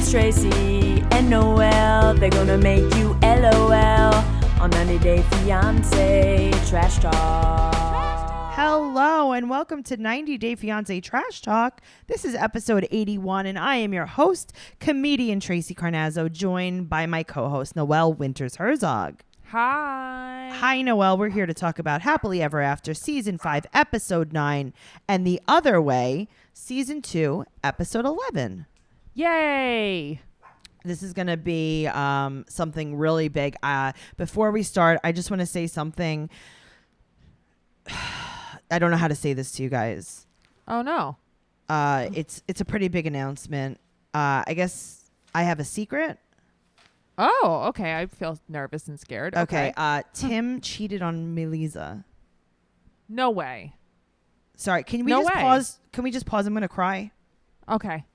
It's Tracey and Noelle. They're gonna make you LOL on 90 Day Fiancé Trash Talk. Hello and welcome to 90 Day Fiancé Trash Talk. This is episode 81 and I am your host, comedian Tracey Carnazzo, joined by my co-host Noelle Herzog. Hi. Hi, Noelle. We're here to talk about Happily Ever After, Season 5, Episode 9, and The Other Way, Season 2, Episode 11. Yay. This is going to be something really big. Before we start, I just want to say something. I don't know how to say this to you guys. Oh, no. It's a pretty big announcement. I guess I have a secret. Oh, okay. I feel nervous and scared. Okay. Tim cheated on Melissa. No way. Sorry. Can we No just way. pause? Can we just pause? I'm going to cry. Okay.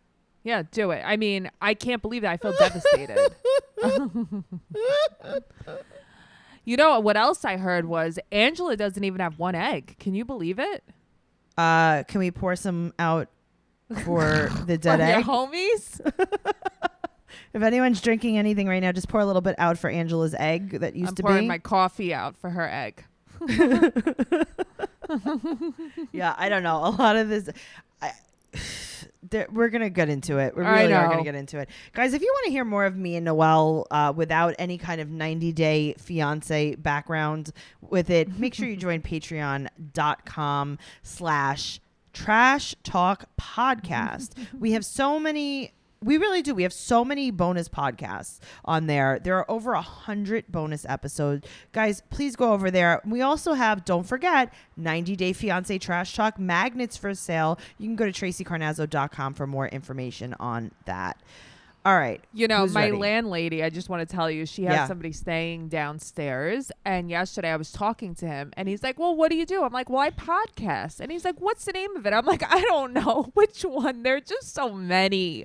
Yeah, do it. I mean, I can't believe that. I feel devastated. You know what else I heard was Angela doesn't even have one egg. Can you believe it? Can we pour some out for the dead Your egg? homies? If anyone's drinking anything right now, just pour a little bit out for Angela's egg that used I'm to pouring be. my coffee out for her egg. Yeah, I don't know. A lot of this, we're going to get into it. We really are going to get into it. Guys, if you want to hear more of me and Noelle without any kind of 90-day fiance background with it, make sure you join patreon.com/trash talk podcast. We have so many... We really do. We have so many bonus podcasts on there. There are over 100 bonus episodes. Guys, please go over there. We also have, don't forget, 90 Day Fiancé Trash Talk magnets for sale. You can go to TraceyCarnazzo.com for more information on that. All right. You know, Who's my ready? landlady, I just want to tell you, she has somebody staying downstairs. And yesterday I was talking to him and he's like, well, what do you do? I'm like, well, I podcast. And he's like, what's the name of it? I'm like, I don't know which one. There are just so many.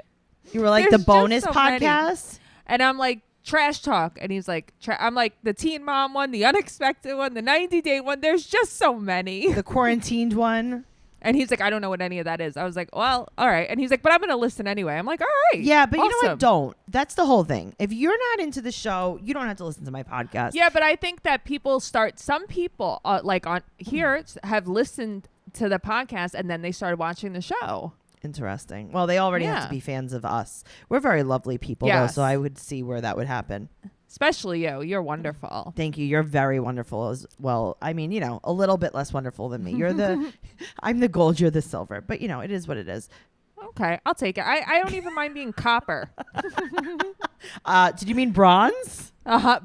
You were like, There's the bonus just so many. podcast? And I'm like, Trash Talk. And he's like, I'm like, the Teen Mom one, the Unexpected one, the 90-Day one. There's just so many. The quarantined one? And he's like, I don't know what any of that is. I was like, well, all right. And he's like, but I'm going to listen anyway. I'm like, all right. Yeah, but you know what? awesome. Don't. That's the whole thing. If you're not into the show, you don't have to listen to my podcast. Yeah, but I think that some people like on here have listened to the podcast and then they started watching the show. Interesting. Well, they already have to be fans of us. We're very lovely people, though, so I would see where that would happen. Especially you. You're wonderful. Thank you. You're very wonderful as well. I mean, you know, a little bit less wonderful than me. I'm the gold, you're the silver. But, you know, it is what it is. Okay, I'll take it. I don't even mind being copper. Did you mean bronze?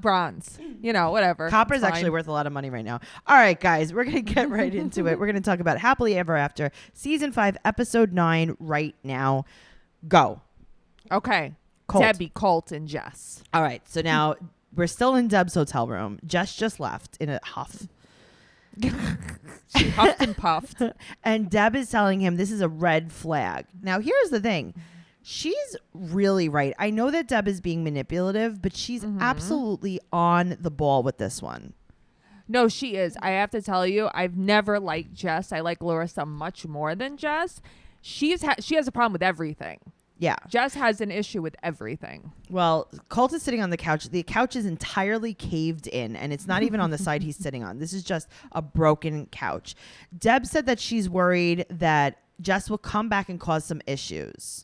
Bronze. You know, whatever. Copper's actually worth a lot of money right now. All right, guys, we're going to get right into it. We're going to talk about Happily Ever After, Season 5, Episode 9 right now. Go. Okay. Colt. Debbie, Colt, and Jess. All right, so now we're still in Deb's hotel room. Jess just left in a huff. She huffed and puffed. And Deb is telling him this is a red flag. Now, here's the thing. She's really right. I know that Deb is being manipulative, but she's absolutely on the ball with this one. No, she is. I have to tell you, I've never liked Jess. I like Larissa much more than Jess. She has a problem with everything. Yeah. Jess has an issue with everything. Well, Colt is sitting on the couch. The couch is entirely caved in, and it's not even on the side he's sitting on. This is just a broken couch. Deb said that she's worried that Jess will come back and cause some issues.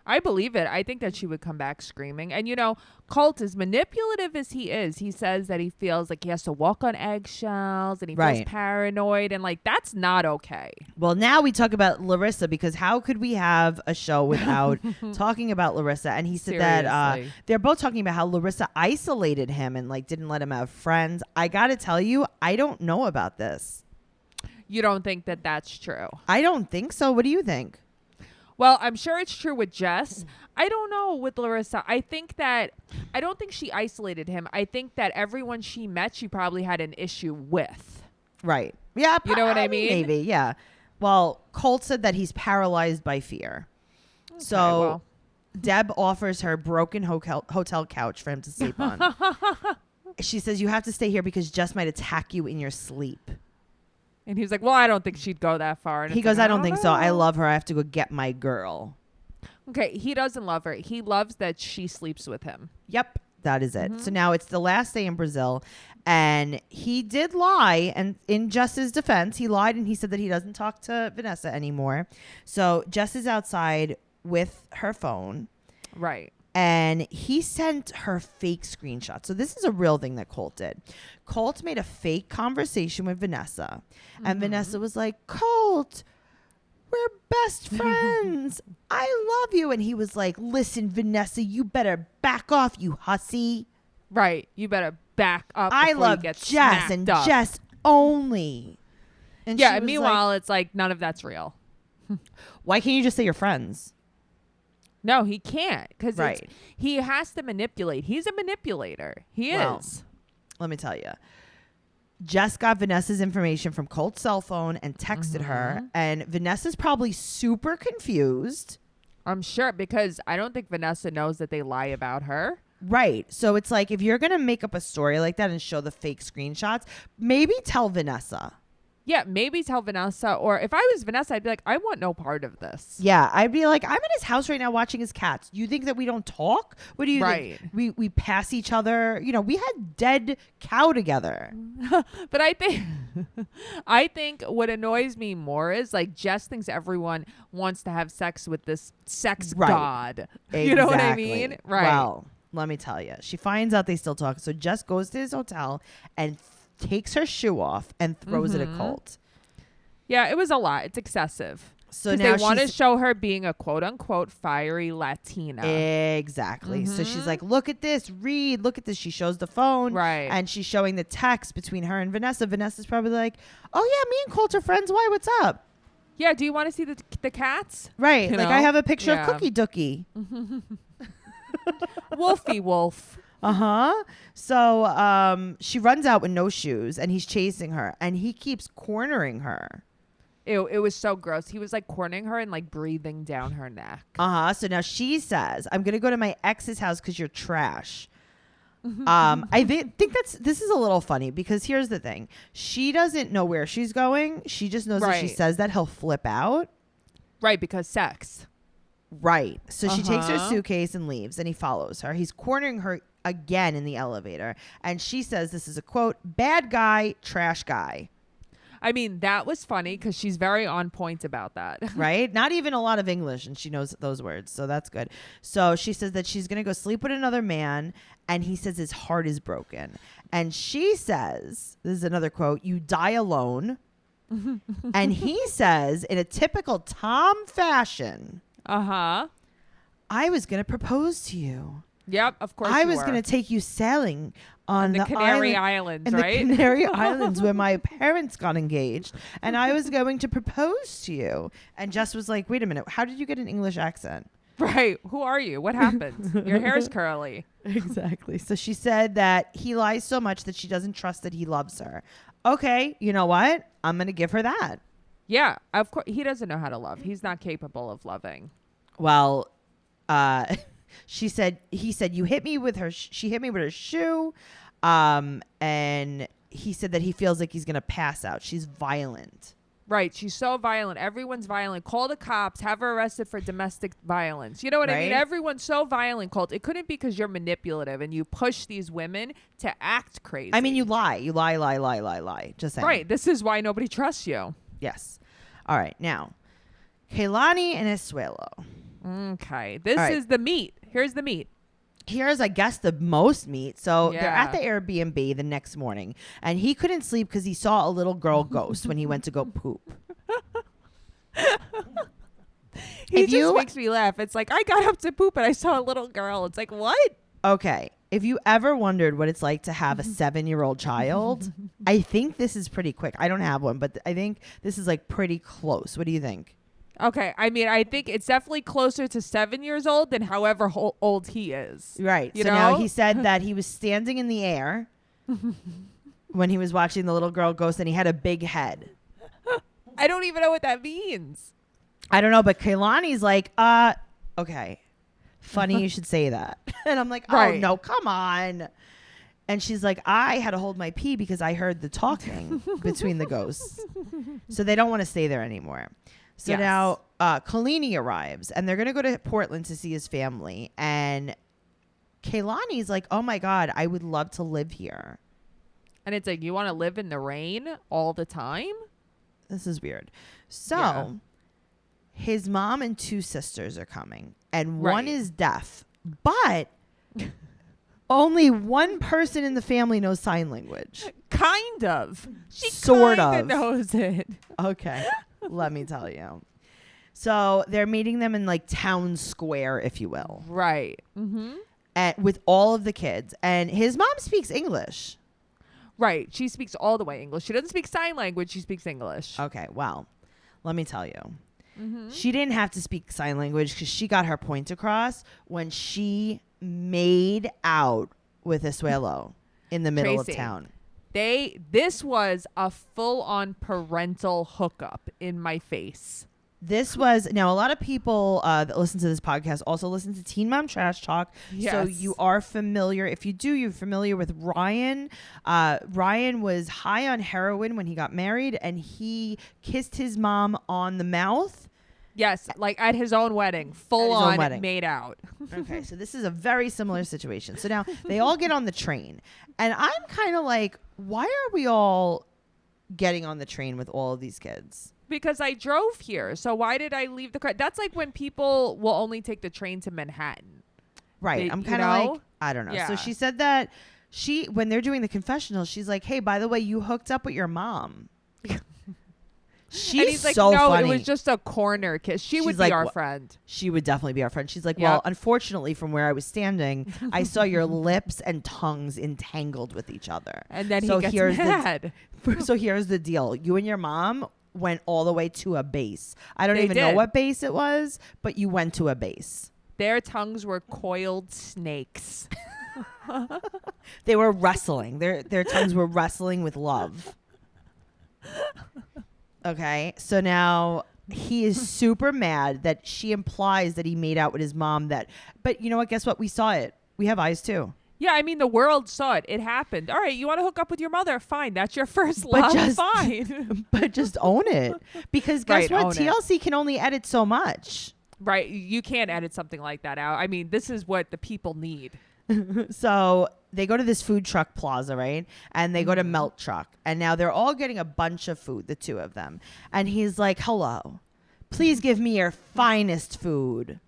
I believe it. I think that she would come back screaming. And, you know, Colt, as manipulative as he is, he says that he feels like he has to walk on eggshells and he feels paranoid. And, like, that's not okay. Well, now we talk about Larissa, because how could we have a show without talking about Larissa? And he said that they're both talking about how Larissa isolated him and, like, didn't let him have friends. I got to tell you, I don't know about this. You don't think that that's true? I don't think so. What do you think? Well, I'm sure it's true with Jess. I don't know with Larissa. I don't think she isolated him. I think that everyone she met, she probably had an issue with. Right. Yeah. You know what I mean? Maybe. Yeah. Well, Colt said that he's paralyzed by fear. Okay, so Deb offers her broken hotel couch for him to sleep on. She says, you have to stay here because Jess might attack you in your sleep. And he's like, well, I don't think she'd go that far. And he goes, I don't think so. I love her. I have to go get my girl. Okay, he doesn't love her. He loves that she sleeps with him. Yep, that is it. So now it's the last day in Brazil, and he did lie. And in Jess's defense, he lied and he said that he doesn't talk to Vanessa anymore. So Jess is outside with her phone. Right. And he sent her fake screenshot. So this is a real thing that Colt did. Colt made a fake conversation with Vanessa. And Vanessa was like, Colt, we're best friends. I love you. And he was like, listen, Vanessa, you better back off, you hussy. Right. You better back up. I before you love get Jess and up. Jess only. And Yeah. she And was meanwhile, it's like none of that's real. why can't you just say you're friends? No, he can't because Right. he has to manipulate. He's a manipulator. He is. Let me tell you. Jess got Vanessa's information from Colt's cell phone and texted her. And Vanessa's probably super confused. I'm sure because I don't think Vanessa knows that they lie about her. Right. So it's like if you're going to make up a story like that and show the fake screenshots, maybe tell Vanessa. Yeah, maybe tell Vanessa. Or if I was Vanessa, I'd be like, I want no part of this. Yeah, I'd be like, I'm in his house right now watching his cats. You think that we don't talk? What do you think? We pass each other. You know, we had dead cow together. But I think what annoys me more is like Jess thinks everyone wants to have sex with this sex god. Exactly. You know what I mean? Right. Well, let me tell you. She finds out they still talk. So Jess goes to his hotel and takes her shoe off and throws it at Colt. Yeah, it was a lot. It's excessive. So now they want to show her being a quote unquote fiery Latina. Exactly. So she's like, look at this, read, look at this. She shows the phone. Right. And she's showing the text between her and Vanessa. Vanessa's probably like, oh yeah, me and Colt are friends. Why? What's up? Yeah, do you want to see the cats? Right. You like know? I have a picture Yeah. of Cookie Dookie. Wolfie wolf. So she runs out with no shoes and he's chasing her and he keeps cornering her. Ew, it was so gross. He was like cornering her and like breathing down her neck. So now she says, I'm gonna go to my ex's house because you're trash. I think this is a little funny because here's the thing. She doesn't know where she's going. She just knows if she Right. says that he'll flip out. Right, because sex. Right. So she takes her suitcase and leaves and he follows her. He's cornering her again in the elevator. And she says, this is a quote, bad guy, trash guy. I mean, that was funny because she's very on point about that. Right? Not even a lot of English and she knows those words. So that's good. So she says that she's going to go sleep with another man. And he says his heart is broken. And she says, this is another quote, you die alone. And he says in a typical Tom fashion, I was going to propose to you. Yep, of course. I was going to take you sailing on the Canary Islands, right? The Canary Islands where my parents got engaged. And I was going to propose to you. And Jess was like, wait a minute. How did you get an English accent? Right. Who are you? What happened? Your hair's curly. Exactly. So she said that he lies so much that she doesn't trust that he loves her. Okay. You know what? I'm going to give her that. Yeah, of course. He doesn't know how to love. He's not capable of loving. Well, he said, you hit me with her. She hit me with her shoe. And he said that he feels like he's going to pass out. She's violent. Right. She's so violent. Everyone's violent. Call the cops. Have her arrested for domestic violence. You know what I mean? Everyone's so violent, Colt. It couldn't be because you're manipulative and you push these women to act crazy. I mean, you lie. You lie. Just saying. Right. This is why nobody trusts you. Yes. All right. Now, Kehlani and Asuelu. Okay. This is the meat. Here's the meat. Here's, I guess, the most meat. So they're Yeah. at the Airbnb the next morning, and he couldn't sleep because he saw a little girl ghost when he went to go poop. He just makes me laugh. It's like, I got up to poop and I saw a little girl. It's like, what? Okay. If you ever wondered what it's like to have a 7-year-old child, I think this is pretty quick. I don't have one, but I think this is like pretty close. What do you think? Okay. I mean, I think it's definitely closer to 7 years old than however old he is. Right. You so know? now he said that he was standing in the air when he was watching the little girl ghost and he had a big head. I don't even know what that means. I don't know, but Kehlani's like, okay, funny you should say that. And I'm like, oh, no, come on. And she's like, I had to hold my pee because I heard the talking between the ghosts. So they don't want to stay there anymore. So now Kalini arrives, and they're going to go to Portland to see his family. And Kaylani's like, oh, my God, I would love to live here. And it's like, you want to live in the rain all the time? This is weird. So his mom and 2 sisters are coming, and one is deaf, but only one person in the family knows sign language. Kind of. She sort kinda of knows it. Okay, let me tell you. So they're meeting them in like town square, if you will. Right. Mm-hmm. With all of the kids, and his mom speaks English. Right. She speaks all the way English. She doesn't speak sign language. She speaks English. Okay, well, let me tell you. She didn't have to speak sign language because she got her point across when she made out with Asuelu in the middle Tracey, of town. This was a full-on parental hookup in my face. This was, now a lot of people that listen to this podcast also listen to Teen Mom Trash Talk. Yes. So you are familiar. If you do, you're familiar with Ryan. Ryan was high on heroin when he got married, and he kissed his mom on the mouth. Yes, like at his own wedding, full on made out. Okay, so this is a very similar situation. So now they all get on the train, and I'm kind of like, why are we all getting on the train with all of these kids? Because I drove here. So why did I leave the car? That's like when people will only take the train to Manhattan. Right. I'm kind of like, I don't know. Yeah. So she said that when they're doing the confessional, she's like, hey, by the way, you hooked up with your mom. She's and he's like, so no, funny. it was just a corner kiss. She's would be our friend. She would definitely be our friend. She's like, well, unfortunately, from where I was standing, I saw your lips and tongues entangled with each other. And then he gets mad. So here's the deal. You and your mom went all the way to a base. I don't even know did. what base it was, but you went to a base. Their tongues were coiled snakes. They were wrestling. Their tongues were wrestling with love. Okay, so now he is super mad that she implies that he made out with his mom. But you know what? Guess what? We saw it. We have eyes too. Yeah, I mean, the world saw it. It happened. All right, you want to hook up with your mother? Fine. That's your first love. Fine. But just own it. Because guess what? TLC can only edit so much. Right. You can't edit something like that out. I mean, this is what the people need. So they go to this food truck plaza, right? And they go to Melt Truck. And now they're all getting a bunch of food, the 2 of them. And he's like, hello, please give me your finest food.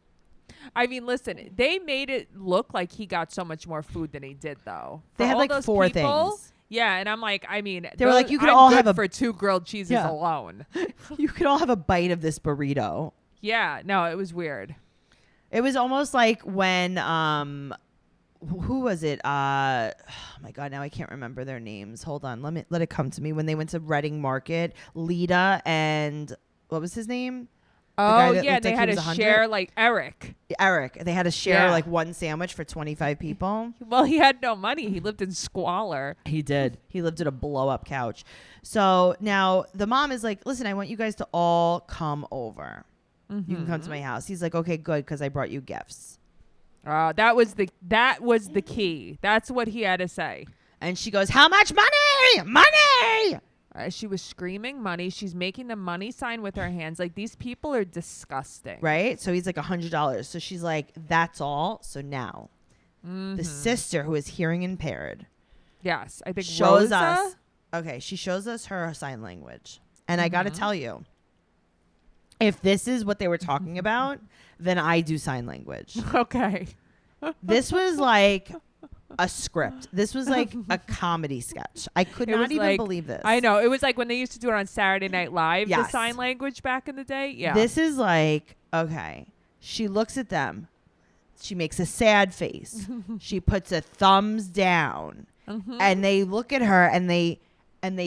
I mean, listen, they made it look like he got so much more food than he did, though. They had like 4 things. Yeah, and I'm like, I mean, they were like, you could all have for 2 grilled cheeses alone. You could all have a bite of this burrito. Yeah, no, it was weird. It was almost like when who was it? Oh my God, now I can't remember their names. Hold on, let it come to me. When they went to Reading Market, Lita and what was his name? Oh yeah, they had to share like Eric. They had to share like one sandwich for 25 people. Well, he had no money. He lived in squalor. He did. He lived at a blow up couch. So now the mom is like, listen, I want you guys to all come over. You can come to my house. He's like, okay, good, because I brought you gifts. That was the key. That's what he had to say. And she goes, how much money? Money! She was screaming money. She's making the money sign with her hands. Like, these people are disgusting. Right? So he's like $100. So she's like, that's all. So now the sister, who is hearing impaired. Yes. I think shows Rosa? us. Okay. She shows us her sign language. And I got to tell you, if this is what they were talking about, then I do sign language. Okay. This was like a script. This was like a comedy sketch. I could not even believe this. I know. It was like when they used to do it on Saturday Night Live, yes. the sign language back in the day. Yeah. This is like, okay. She looks at them. She makes a sad face. She puts a thumbs down. And they look at her and they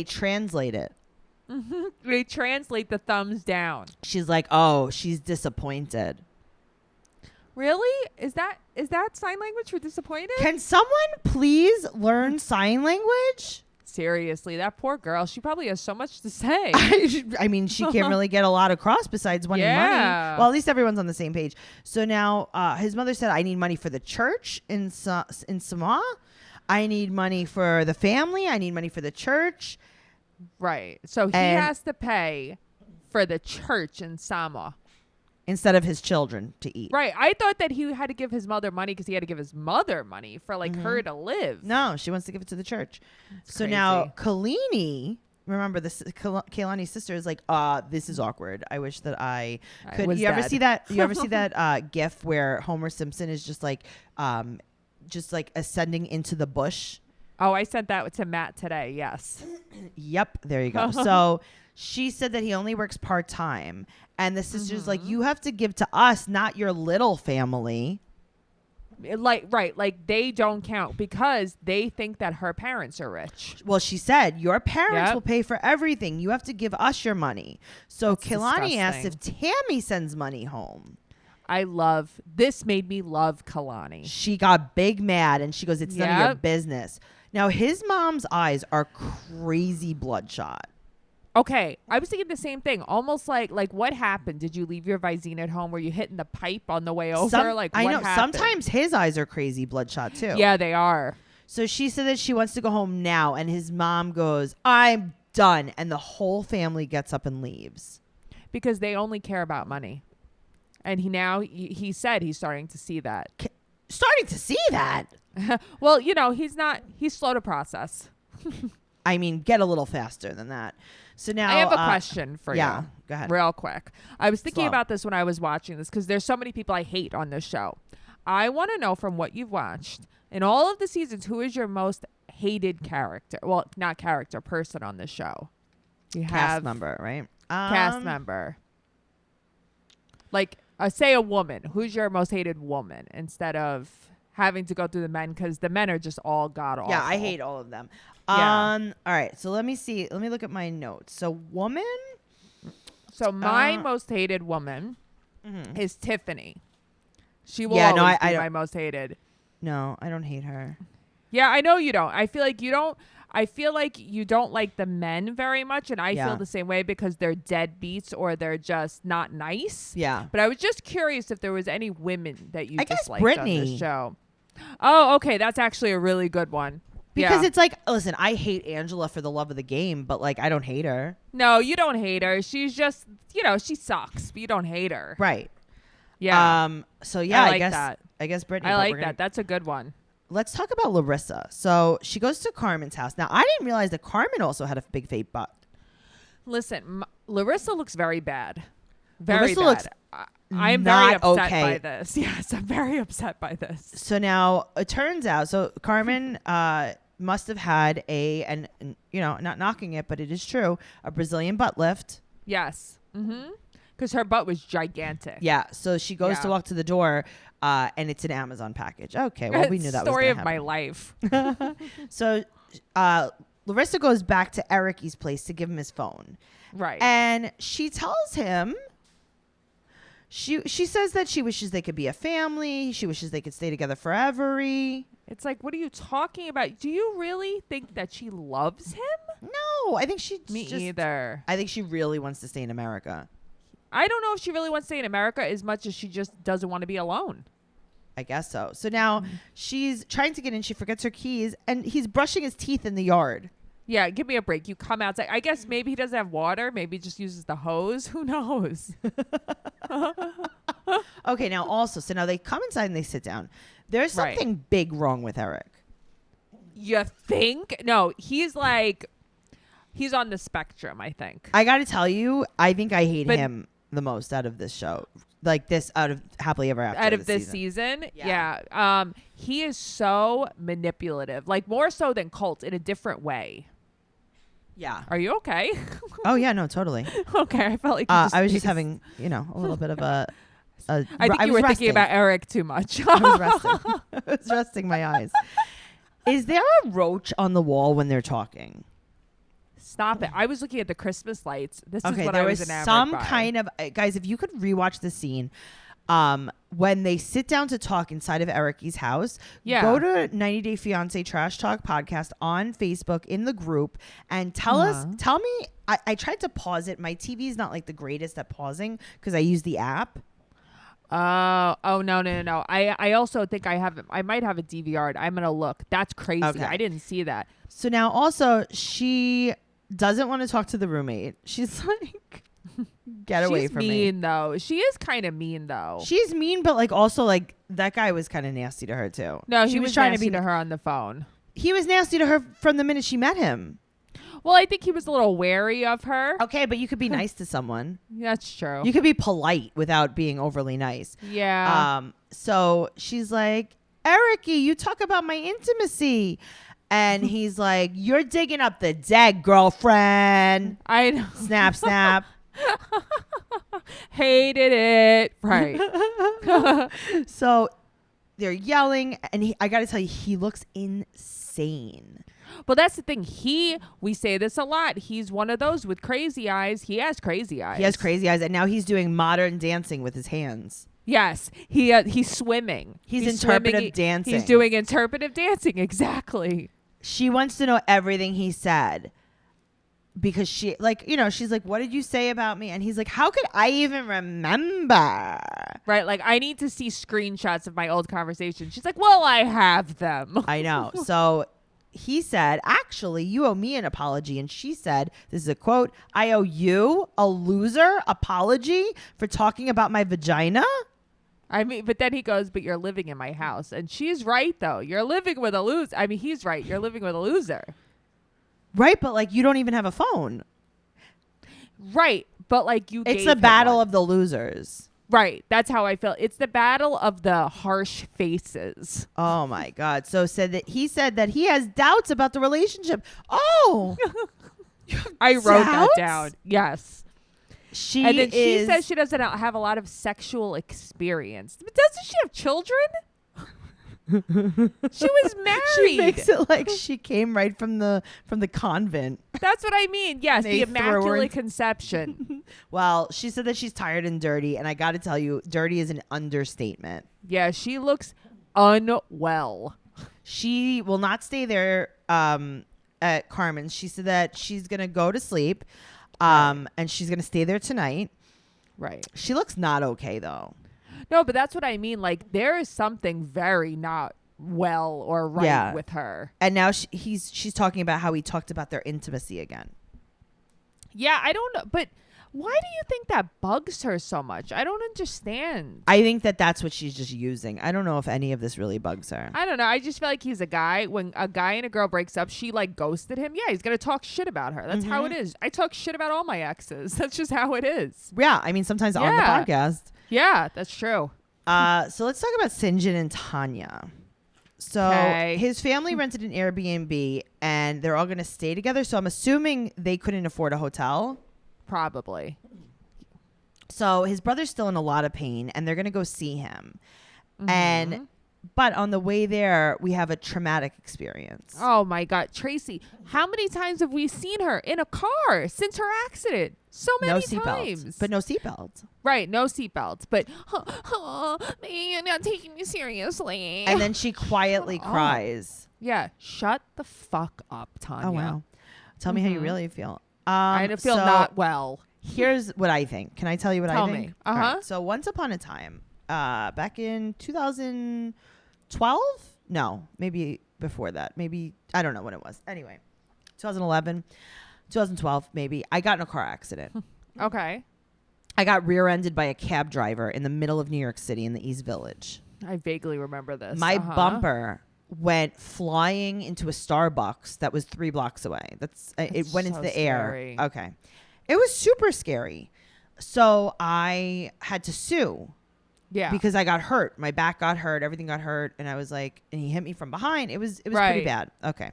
translate it. They translate the thumbs down. She's like, oh, she's disappointed. Really? Is that sign language for disappointed? Can someone please learn sign language? Seriously, that poor girl. She probably has so much to say. I mean, she can't really get a lot across besides wanting money. Well, at least everyone's on the same page. So now his mother said, I need money for the church in Samoa. I need money for the family. I need money for the church. Right. So he has to pay for the church in Samoa. instead of his children to eat. Right. I thought that he had to give his mother money because he had to give his mother money for like her to live. No, she wants to give it to the church. That's so crazy. now Kalini, remember this, Kaylani's sister is like, this is awkward. I wish that I could. was You ever dead. see that? You ever see that gif where Homer Simpson is just like ascending into the bush? Oh, I sent that to Matt today. Yes. Yep, there you go. So she said that he only works part-time, and the sister's like, you have to give to us, not your little family. Like they don't count because they think that her parents are rich. Well, she said, your parents Yep. will pay for everything. You have to give us your money. So That's Kehlani asked disgusting. if Tammy sends money home. This made me love Kalani. She got big mad, and she goes, it's none of your Yep. business. Now, his mom's eyes are crazy bloodshot. Okay, I was thinking the same thing. Almost like what happened? Did you leave your Visine at home? Were you hitting the pipe on the way over? I know. Happened? Sometimes his eyes are crazy bloodshot, too. Yeah, they are. So she said that she wants to go home now, and his mom goes, I'm done. And the whole family gets up and leaves. Because they only care about money. And he said he's starting to see that. Starting to see that. Well, he's slow to process. I mean, get a little faster than that. So now I have a question for yeah, you. go ahead. Real quick. I was thinking Slow. about this when I was watching this because there's so many people I hate on this show. I want to know from what you've watched in all of the seasons, who is your most hated character? Well, not character, person on the show. You Cast have member, right? cast member. Like, say a woman. Who's your most hated woman instead of having to go through the men because the men are just all god awful. Yeah, I hate all of them. Yeah. All right, so let me see. Let me look at my notes. So woman. So my most hated woman is Tiffany. She will always be my most hated. No, I don't hate her. Yeah, I know you don't. I feel like you don't. I feel like you don't like the men very much, and I feel the same way because they're deadbeats or they're just not nice. Yeah. But I was just curious if there was any women that you I guess disliked Brittany. on this show. Oh, okay, that's actually a really good one. Because Yeah. it's like, listen, I hate Angela for the love of the game, but like, I don't hate her. No, you don't hate her. She's just, she sucks, but you don't hate her. Right. Yeah. So yeah, I I like guess that. I guess Brittany. I but like we're gonna- that. That's a good one. Let's talk about Larissa. So she goes to Carmen's house. Now I didn't realize that Carmen also had a big fake butt. Listen, Larissa looks very bad. Very Larissa bad. looks I'm very not upset okay. by this. Yes, I'm very upset by this. So now it turns out, so Carmen must have had and not knocking it, but it is true, a Brazilian butt lift. Yes. Mm-hmm. Because her butt was gigantic. Yeah. So she goes to Yeah. walk to the door, and it's an Amazon package. Okay. Well, we knew that was Story gonna of my happen. life. So Larissa goes back to Eric's place to give him his phone. Right. And she tells him, she says that she wishes they could be a family. She wishes they could stay together forever. It's like, what are you talking about? Do you really think that she loves him? No, I think she Me just, either. I think she really wants to stay in America. I don't know if she really wants to stay in America as much as she just doesn't want to be alone. I guess so. So now she's trying to get in. She forgets her keys, and he's brushing his teeth in the yard. Yeah, give me a break. You come outside. I guess maybe he doesn't have water. Maybe he just uses the hose. Who knows? Okay, now also, so now they come inside and they sit down. There's something big wrong with Eric. You think? No, he's on the spectrum, I think. I got to tell you, I think I hate But- him the most out of this show. Like this, out of Happily Ever After. Out of this season. Yeah. Yeah. He is so manipulative, like more so than Colt in a different way. Yeah. Are you okay? Oh, yeah, no, totally. Okay. I felt like I was just having, a little bit of a I think you were thinking about Eric too much. I was resting. I was resting my eyes. Is there a roach on the wall when they're talking? Stop it. I was looking at the Christmas lights. This Okay, is what there I was was enamored some by. kind of guys. If you could rewatch the scene, when they sit down to talk inside of Eric's house, Yeah. go to 90 Day Fiance Trash Talk podcast on Facebook in the group and tell me. I tried to pause it. My TV is not like the greatest at pausing because I use the app. Oh no. I also think I might have a DVR. I'm gonna look. That's crazy. Okay. I didn't see that. So now also she doesn't want to talk to the roommate. She's like, Get away She's from me. mean though. She is kind of mean though. She's mean, but like also like that guy was kind of nasty to her too. No, she he was trying nasty to be to her on the phone. He was nasty to her from the minute she met him. Well, I think he was a little wary of her. Okay, but you could be nice to someone. That's true. You could be polite without being overly nice. Yeah. So she's like, Ericy, you talk about my intimacy. And he's like, you're digging up the dead, girlfriend. I know. Snap, snap. Hated it. Right. So they're yelling. And I got to tell you, he looks insane. Well, that's the thing. We say this a lot. He's one of those with crazy eyes. He has crazy eyes. He has crazy eyes. And now he's doing modern dancing with his hands. Yes. He's swimming. He's interpretive swimming. dancing. He's doing interpretive dancing. Exactly. She wants to know everything he said. Because she, like, you know, she's like, what did you say about me? And he's like, how could I even remember? Right. Like, I need to see screenshots of my old conversation. She's like, well, I have them. I know. So he said, actually, you owe me an apology. And she said, this is a quote, I owe you a loser apology for talking about my vagina? I mean, but then he goes, but you're living in my house. And she's right, though. You're living with a loser. I mean, he's right. You're living with a loser. Right. But like, you don't even have a phone. Right. But like it's the battle of the losers. Right. That's how I feel. It's the battle of the harsh faces. Oh my God. So he said that he has doubts about the relationship. Oh, I wrote that doubts? down. Yes. She says she doesn't have a lot of sexual experience. But doesn't she have children? She was married. She makes it like she came right from the convent. That's what I mean. Yes, They the threw her immaculate in- conception. Well, she said that she's tired and dirty, and I got to tell you, dirty is an understatement. Yeah, she looks unwell. She will not stay there at Carmen's. She said that she's gonna go to sleep, and she's gonna stay there tonight. Right. She looks not okay though. No, but that's what I mean. Like, there is something very not well or right with her. And now she's talking about how he talked about their intimacy again. Yeah, I don't know. But why do you think that bugs her so much? I don't understand. I think that that's what she's just using. I don't know if any of this really bugs her. I don't know. I just feel like he's a guy. When a guy and a girl breaks up, she like ghosted him. Yeah, he's going to talk shit about her. That's how it is. I talk shit about all my exes. That's just how it is. Yeah. I mean, sometimes on the podcast. Yeah, that's true. So let's talk about Sinjin and Tanya. So his family rented an Airbnb and they're all going to stay together. So I'm assuming they couldn't afford a hotel. Probably. So his brother's still in a lot of pain and they're going to go see him. But on the way there, we have a traumatic experience. Oh my God. Tracy, how many times have we seen her in a car since her accident? So many times. But no seatbelt. Right. No seatbelts. But, you're not taking me seriously. And then she quietly cries. Yeah. Shut the fuck up, Tanya. Oh, wow. Tell me how you really feel. I feel not well. Here's what I think. Can I tell you what I think? Tell me. All right. So once upon a time, back in 2012? No, maybe before that. Maybe, I don't know when it was. Anyway, 2011, 2012, maybe. I got in a car accident. Okay. I got rear-ended by a cab driver in the middle of New York City in the East Village. I vaguely remember this. My bumper went flying into a Starbucks that was 3 blocks away. It went into the scary. air. Okay. It was super scary. So I had to sue. Yeah. Because I got hurt. My back got hurt. Everything got hurt. And I was like, and he hit me from behind. It was pretty bad. Okay.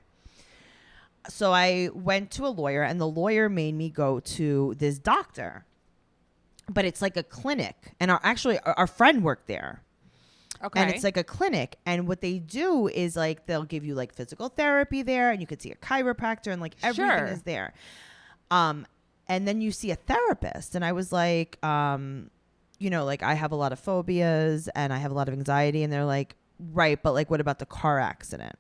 So I went to a lawyer and the lawyer made me go to this doctor. But it's like a clinic. And our friend worked there. Okay. And it's like a clinic. And what they do is like, they'll give you like physical therapy there and you could see a chiropractor and like everything is there. And then you see a therapist. And I was like, you know, like I have a lot of phobias and I have a lot of anxiety. And they're like, right. But like, what about the car accident?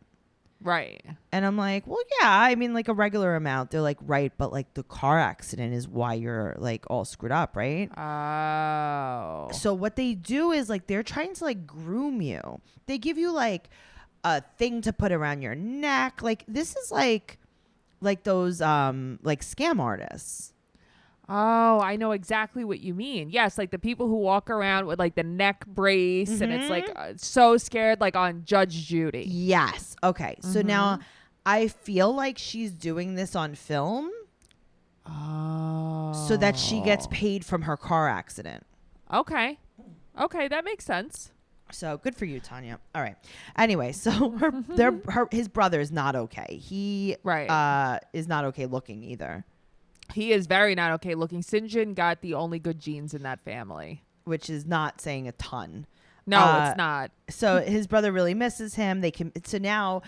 Right. And I'm like, well, yeah, I mean, like a regular amount. They're like, right. But like the car accident is why you're like all screwed up. Right. Oh. So what they do is like, they're trying to like groom you. They give you like a thing to put around your neck. Like this is like those like scam artists. Oh, I know exactly what you mean. Yes, like the people who walk around with like the neck brace and it's like so scared, like on Judge Judy. Yes. Okay. So now I feel like she's doing this on film. Oh. So that she gets paid from her car accident. Okay. Okay, that makes sense. So good for you, Tanya. All right. Anyway, so his brother is not okay. He is not okay looking either. He is very not okay looking. Sinjin got the only good genes in that family. Which is not saying a ton. No, it's not. So his brother really misses him. So now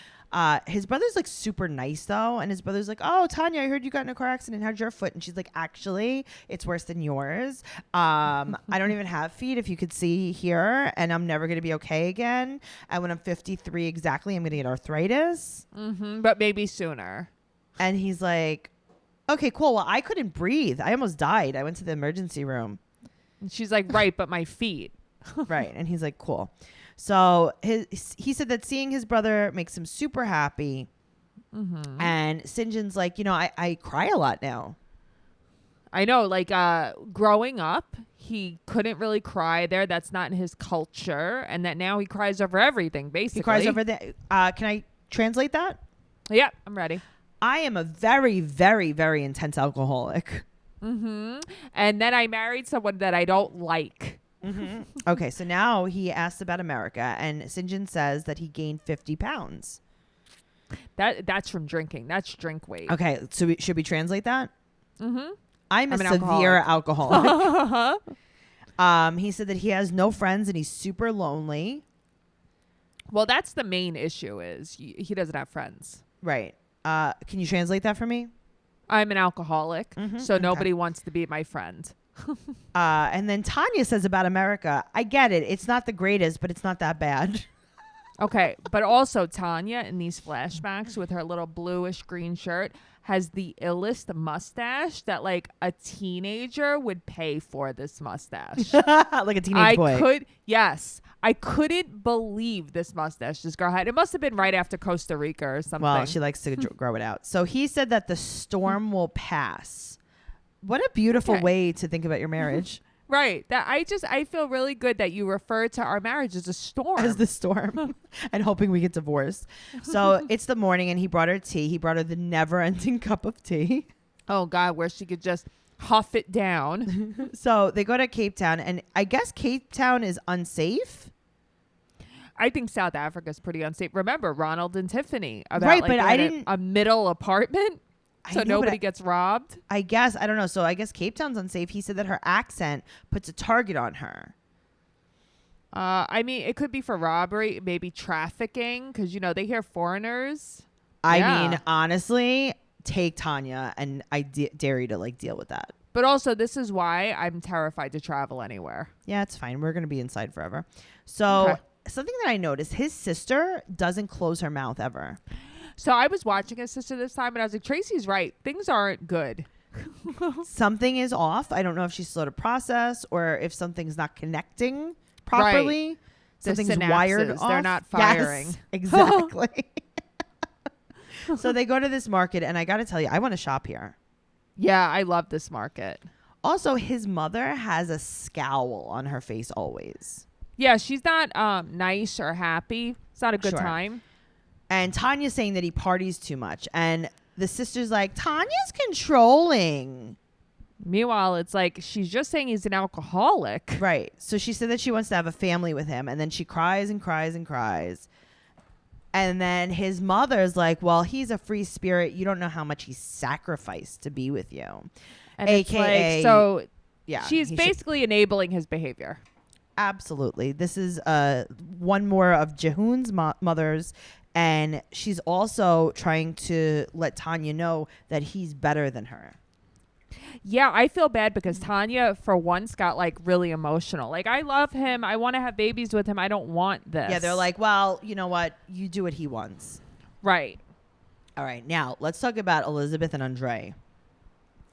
his brother's like super nice though. And his brother's like, oh, Tanya, I heard you got in a car accident. How'd your foot? And she's like, actually, it's worse than yours. I don't even have feet, if you could see here. And I'm never going to be okay again. And when I'm 53 exactly, I'm going to get arthritis. But maybe sooner. And he's like, okay, cool. Well, I couldn't breathe. I almost died. I went to the emergency room. And she's like, right, but my feet. Right. And he's like, cool. So he said that seeing his brother makes him super happy. And Sinjin's like, I cry a lot now. I know, like growing up, he couldn't really cry there. That's not in his culture. And that now he cries over everything, basically. He cries over the... can I translate that? Yeah, I'm ready. I am a very, very, very intense alcoholic. And then I married someone that I don't like. Okay, so now he asks about America, and Sinjin says that he gained 50 pounds. That's from drinking. That's drink weight. Okay, so should we translate that? I'm a an severe alcoholic. He said that he has no friends and he's super lonely. Well, that's the main issue is he doesn't have friends. Right. Can you translate that for me? I'm an alcoholic, so nobody wants to be my friend. And then Tanya says about America, I get it. It's not the greatest, but it's not that bad. Okay, but also Tanya in these flashbacks with her little bluish green shirt has the illest mustache that like a teenager would pay for this mustache. Like a teenage boy. I couldn't believe this mustache this girl had. It must have been right after Costa Rica or something. Well, she likes to grow it out. So he said that the storm will pass. What a beautiful way to think about your marriage. Right. That I feel really good that you refer to our marriage as a storm. As the storm. And hoping we get divorced. So it's the morning and he brought her tea. He brought her the never-ending cup of tea. Oh, God, where she could just huff it down. So they go to Cape Town, and I guess Cape Town is unsafe. I think South Africa is pretty unsafe. Remember Ronald and Tiffany about right, like but I didn't a middle apartment, so nobody gets robbed. I guess I don't know. So I guess Cape Town's unsafe. He said that her accent puts a target on her. I mean, it could be for robbery, maybe trafficking, because they hear foreigners. I mean, honestly, take Tanya, and I dare you to like deal with that. But also, this is why I'm terrified to travel anywhere. Yeah, it's fine. We're gonna be inside forever. So. Something that I noticed, his sister doesn't close her mouth ever. So I was watching his sister this time and I was like, Tracy's right. Things aren't good. Something is off. I don't know if she's slow to process or if something's not connecting properly. Right. Something's the synapses, wired off. They're not firing. Yes, exactly. So they go to this market and I got to tell you, I want to shop here. Yeah, I love this market. Also, his mother has a scowl on her face always. Yeah, she's not nice or happy. It's not a good time. And Tanya's saying that he parties too much. And the sister's like, Tanya's controlling. Meanwhile, it's like she's just saying he's an alcoholic. Right. So she said that she wants to have a family with him. And then she cries and cries and cries. And then his mother's like, well, he's a free spirit. You don't know how much he sacrificed to be with you. And AKA, it's like, so yeah, she's basically enabling his behavior. Absolutely. This is one more of Jehoon's mothers, and she's also trying to let Tanya know that he's better than her. Yeah, I feel bad because Tanya, for once, got like really emotional. Like, I love him. I want to have babies with him. I don't want this. Yeah, they're like, well, you know what? You do what he wants. Right. All right. Now, let's talk about Elizabeth and Andrei.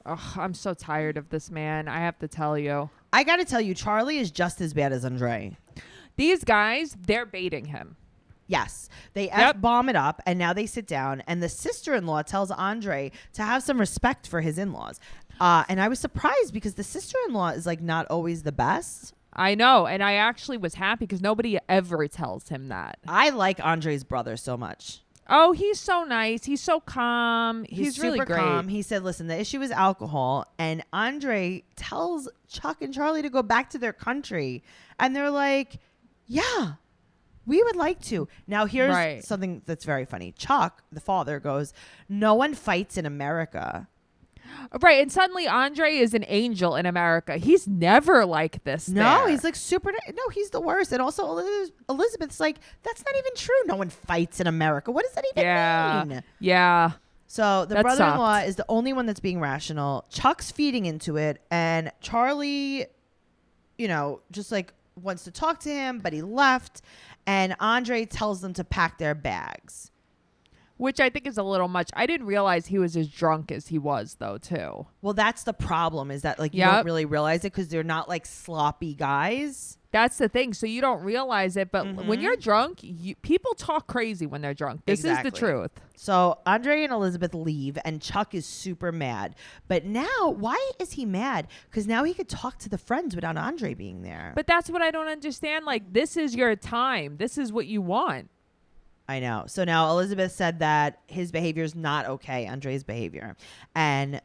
Oh, I'm so tired of this man. I have to tell you. I got to tell you, Charlie is just as bad as Andrei. These guys, they're baiting him. Yes. They F-bomb it up, and now they sit down, and the sister-in-law tells Andrei to have some respect for his in-laws. And I was surprised because the sister-in-law is like not always the best. I know. And I actually was happy because nobody ever tells him that. I like Andrei's brother so much. Oh, he's so nice. He's so calm. He's super really great. calm. He said, listen, the issue is alcohol. And Andrei tells Chuck and Charlie to go back to their country. And they're like, yeah, we would like to. Now, here's something that's very funny. Chuck, the father, goes, no one fights in America. Right. And suddenly Andrei is an angel in America. He's never like this. No, he's like super. No, he's the worst. And also Elizabeth's like, that's not even true. No one fights in America. What does that even mean? Yeah. So the brother-in-law is the only one that's being rational. Chuck's feeding into it. And Charlie, just like wants to talk to him, but he left. And Andrei tells them to pack their bags. Which I think is a little much. I didn't realize he was as drunk as he was, though, too. Well, that's the problem is that, like, you don't really realize it because they're not, like, sloppy guys. That's the thing. So you don't realize it. But when you're drunk, people talk crazy when they're drunk. This is the truth. So Andrei and Elizabeth leave, and Chuck is super mad. But now, why is he mad? Because now he could talk to the friends without Andrei being there. But that's what I don't understand. Like, this is your time. This is what you want. I know. So now Elizabeth said that his behavior is not okay, Andrei's behavior. And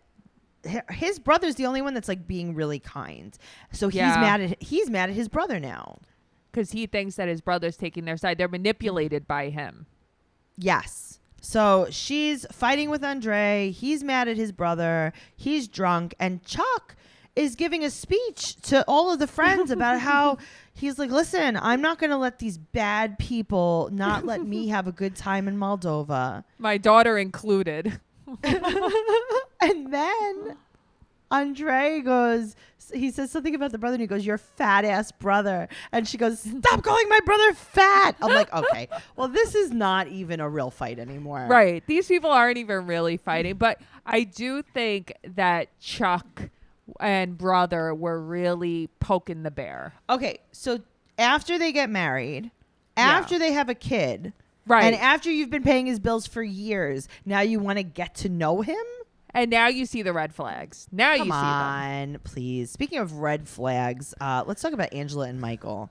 his brother's the only one that's like being really kind. So he's mad at his brother now. Because he thinks that his brother's taking their side. They're manipulated by him. Yes. So she's fighting with Andrei. He's mad at his brother. He's drunk. And Chuck is giving a speech to all of the friends about how he's like, listen, I'm not going to let these bad people not let me have a good time in Moldova. My daughter included. And then Andrei goes, he says something about the brother and he goes, your fat ass brother. And she goes, stop calling my brother fat. I'm like, okay, well, this is not even a real fight anymore. Right. These people aren't even really fighting. But I do think that Chuck and brother were really poking the bear. Okay, so after they get married, after they have a kid, right, and after you've been paying his bills for years, now you want to get to know him? And now you see the red flags. Now you see them. Come on, please. Speaking of red flags, let's talk about Angela and Michael.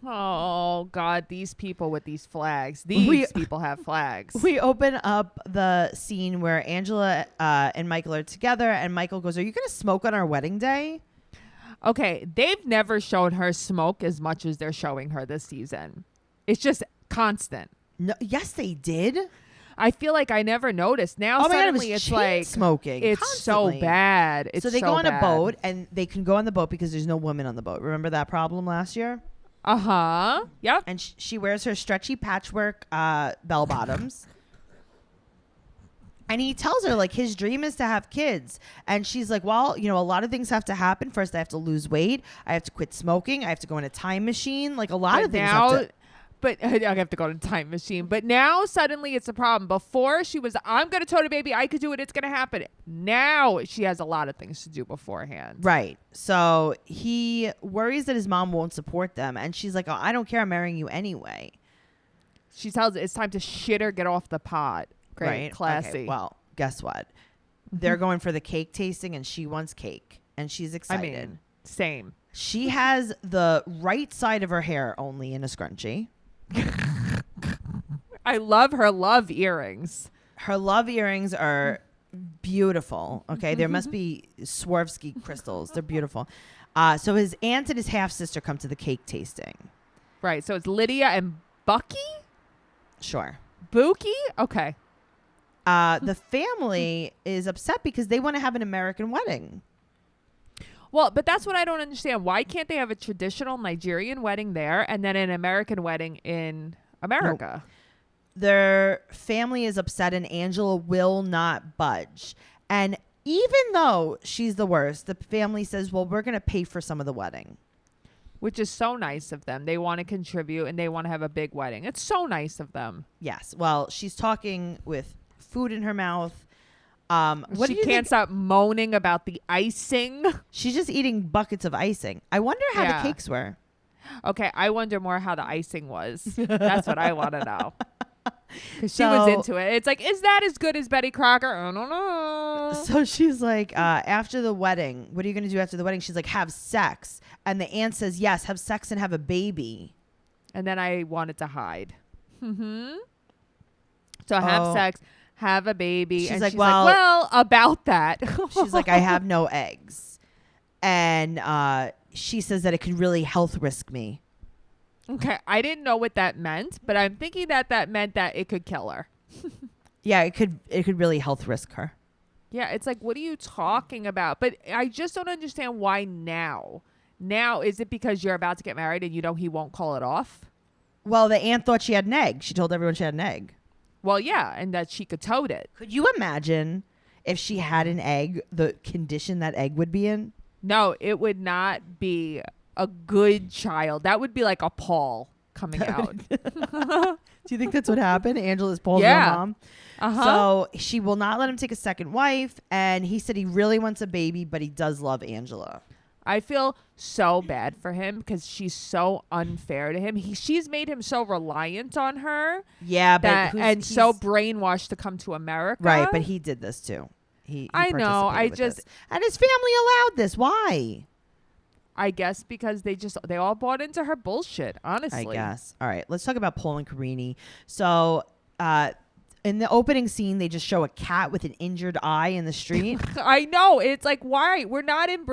Oh, God, these people with these flags. These people have flags. We open up the scene where Angela and Michael are together, and Michael goes, are you going to smoke on our wedding day? Okay, they've never shown her smoke as much as they're showing her this season. It's just constant. No, yes, they did. I feel like I never noticed. Now suddenly it's like smoking. It's constantly. So bad. It's so they go on bad. a boat, and they can go on the boat because there's no women on the boat. Remember that problem last year? Uh-huh. Yep. And she wears her stretchy patchwork bell bottoms. And he tells her, like, his dream is to have kids. And she's like, well, a lot of things have to happen. First, I have to lose weight. I have to quit smoking. I have to go in a time machine. Like, a lot of things have to... But I have to go to the time machine. But now suddenly it's a problem. Before she was, I'm going to tote a baby. I could do it. It's going to happen. Now she has a lot of things to do beforehand. Right. So he worries that his mom won't support them. And she's like, oh, I don't care. I'm marrying you anyway. She tells it it's time to shit or get off the pot. Great. Right. Classy. Okay, well, guess what? They're going for the cake tasting and she wants cake. And she's excited. I mean, same. She has the right side of her hair only in a scrunchie. I love her love earrings. Her love earrings are beautiful. Okay, there must be Swarovski crystals. They're beautiful. So his aunt and his half sister come to the cake tasting. Right. So it's Lydia and Bucky. Sure. Buki. Okay. The family is upset because they want to have an American wedding. Well, but that's what I don't understand. Why can't they have a traditional Nigerian wedding there and then an American wedding in America? Nope. Their family is upset and Angela will not budge. And even though she's the worst, the family says, well, we're going to pay for some of the wedding. Which is so nice of them. They want to contribute and they want to have a big wedding. It's so nice of them. Yes. Well, she's talking with food in her mouth. She can't stop moaning about the icing. She's just eating buckets of icing. I wonder how the cakes were. Okay, I wonder more how the icing was. That's what I want to know. Because she was into it. It's like, is that as good as Betty Crocker? I don't know. So she's like, after the wedding, what are you going to do after the wedding? She's like, have sex. And the aunt says, yes, have sex and have a baby. And then I wanted to hide. So have sex, have a baby. She's and like, she's well- like, well, about that. She's like, I have no eggs. And she says that it could really health risk me. Okay, I didn't know what that meant, but I'm thinking that meant that it could kill her. Yeah, it could really health risk her. Yeah, it's like, what are you talking about? But I just don't understand why now. Now, is it because you're about to get married and you know he won't call it off? Well, the aunt thought she had an egg. She told everyone she had an egg. Well, yeah, and that she could tote it. Could you imagine if she had an egg, the condition that egg would be in? No, it would not be a good child. That would be like a Paul coming out. Do you think that's what happened? Angela's Paul's real mom. So she will not let him take a second wife. And he said he really wants a baby, but he does love Angela. I feel so bad for him because she's so unfair to him. She's made him so reliant on her. Yeah, but and so brainwashed to come to America. Right, but he did this too. He I know. I just this. And his family allowed this. Why? I guess because they all bought into her bullshit, honestly. I guess. All right, let's talk about Paul and Carini. So, in the opening scene, they just show a cat with an injured eye in the street. I know. It's like, why? We're not in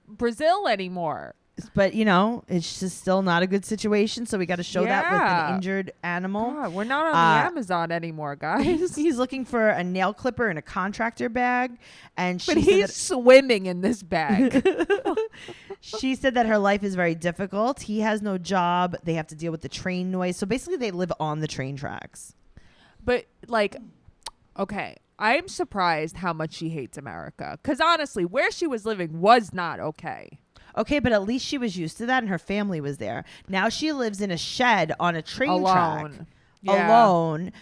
Brazil anymore. But, it's just still not a good situation. So we got to show that with an injured animal. God, we're not on the Amazon anymore, guys. He's looking for a nail clipper in a contractor bag. And but he's swimming in this bag. She said that her life is very difficult. He has no job. They have to deal with the train noise. So basically they live on the train tracks. But okay, I'm surprised how much she hates America. Because honestly, where she was living was not okay. Okay, but at least she was used to that and her family was there. Now she lives in a shed on a train track. Alone.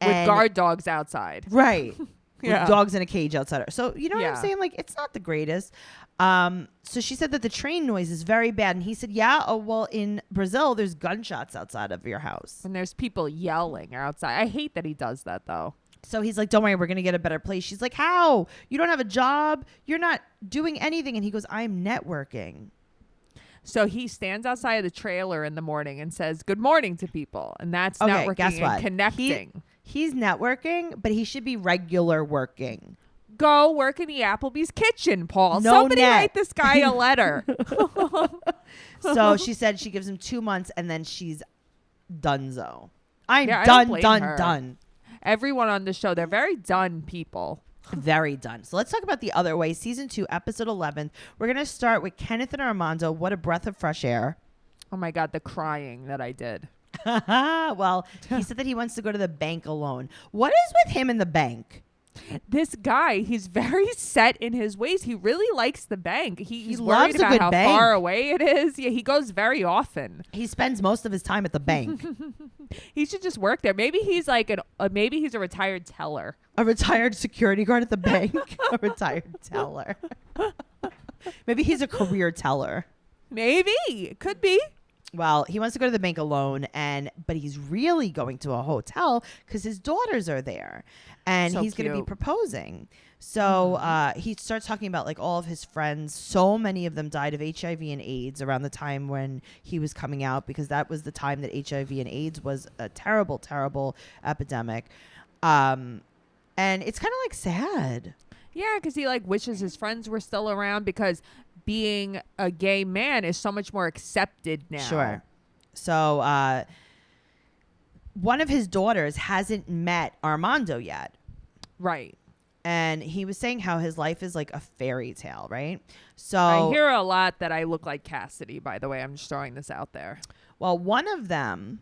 With guard dogs outside. Right. With dogs in a cage outside her. So, you know what I'm saying? Like, it's not the greatest. So she said that the train noise is very bad. And he said, well, in Brazil, there's gunshots outside of your house. And there's people yelling outside. I hate that he does that, though. So he's like, don't worry, we're going to get a better place. She's like, how? You don't have a job? You're not doing anything. And he goes, I'm networking. So he stands outside of the trailer in the morning and says, good morning to people. And that's networking and connecting. He's networking, but he should be regular working. Go work in the Applebee's kitchen, Paul. No Somebody net. write this guy a letter. So she said she gives him 2 months and then she's donezo. I'm done. Everyone on the show, they're very done people. Very done. So let's talk about The Other Way, season 2, episode 11. We're going to start with Kenneth and Armando. What a breath of fresh air. Oh my God, the crying that I did. Well, he said that he wants to go to the bank alone. What is with him in the bank? This guy, he's very set in his ways. He really likes the bank. He's loves worried a about good how bank. far away it is. Yeah, he goes very often. He spends most of his time at the bank. He should just work there. Maybe he's like maybe he's a retired teller. A retired security guard at the bank. A retired teller. Maybe he's a career teller. Maybe. It could be. Well, he wants to go to the bank alone, but he's really going to a hotel because his daughters are there, and So he's going to be cute. proposing. So he starts talking about like all of his friends. So many of them died of HIV and AIDS around the time when he was coming out, because that was the time that HIV and AIDS was a terrible, terrible epidemic. And it's kind of like sad. Yeah, because he like wishes his friends were still around because being a gay man is so much more accepted now. Sure. So one of his daughters hasn't met Armando yet. Right. And he was saying how his life is like a fairy tale, right? So I hear a lot that I look like Cassidy, by the way. I'm just throwing this out there. well, one of them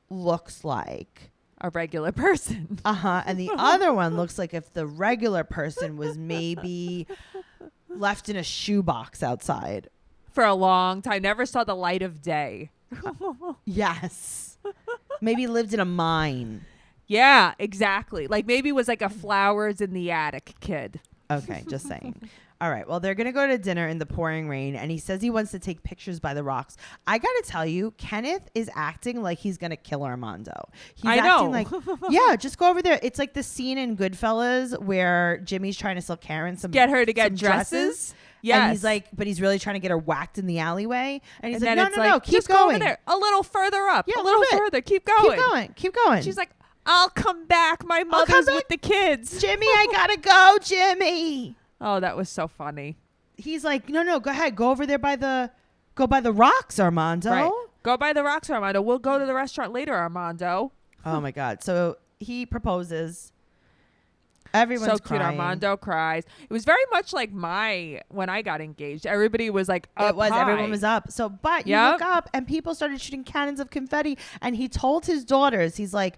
looks like A regular person. and the other one looks like if the regular person was maybe left in a shoebox outside. For a long time. Never saw the light of day. Yes. Maybe lived in a mine. Yeah, exactly. Like maybe was like a flowers in the attic kid. Okay, just saying. All right. Well, they're going to go to dinner in the pouring rain, and he says he wants to take pictures by the rocks. I got to tell you, Kenneth is acting like he's going to kill Armando. He's acting like, yeah, just go over there. It's like the scene in Goodfellas where Jimmy's trying to sell Karen get her to get dresses. Yes. And he's like, but he's really trying to get her whacked in the alleyway. And he's and like, no, keep just going. Go over there. A little further up. Yeah, a little further. Keep going. Keep going. She's like, I'll come back. My mother's with the kids. Jimmy, I gotta go, Jimmy. Oh, that was so funny. He's like, no, go ahead. Go over there by the rocks, Armando. Right. Go by the rocks, Armando. We'll go to the restaurant later, Armando. Oh, my God. So he proposes. Everyone's so cute. crying. Armando cries. It was very much like when I got engaged. Everybody was like up It was. high. Everyone was up. So, but you look up and people started shooting cannons of confetti. And he told his daughters, he's like,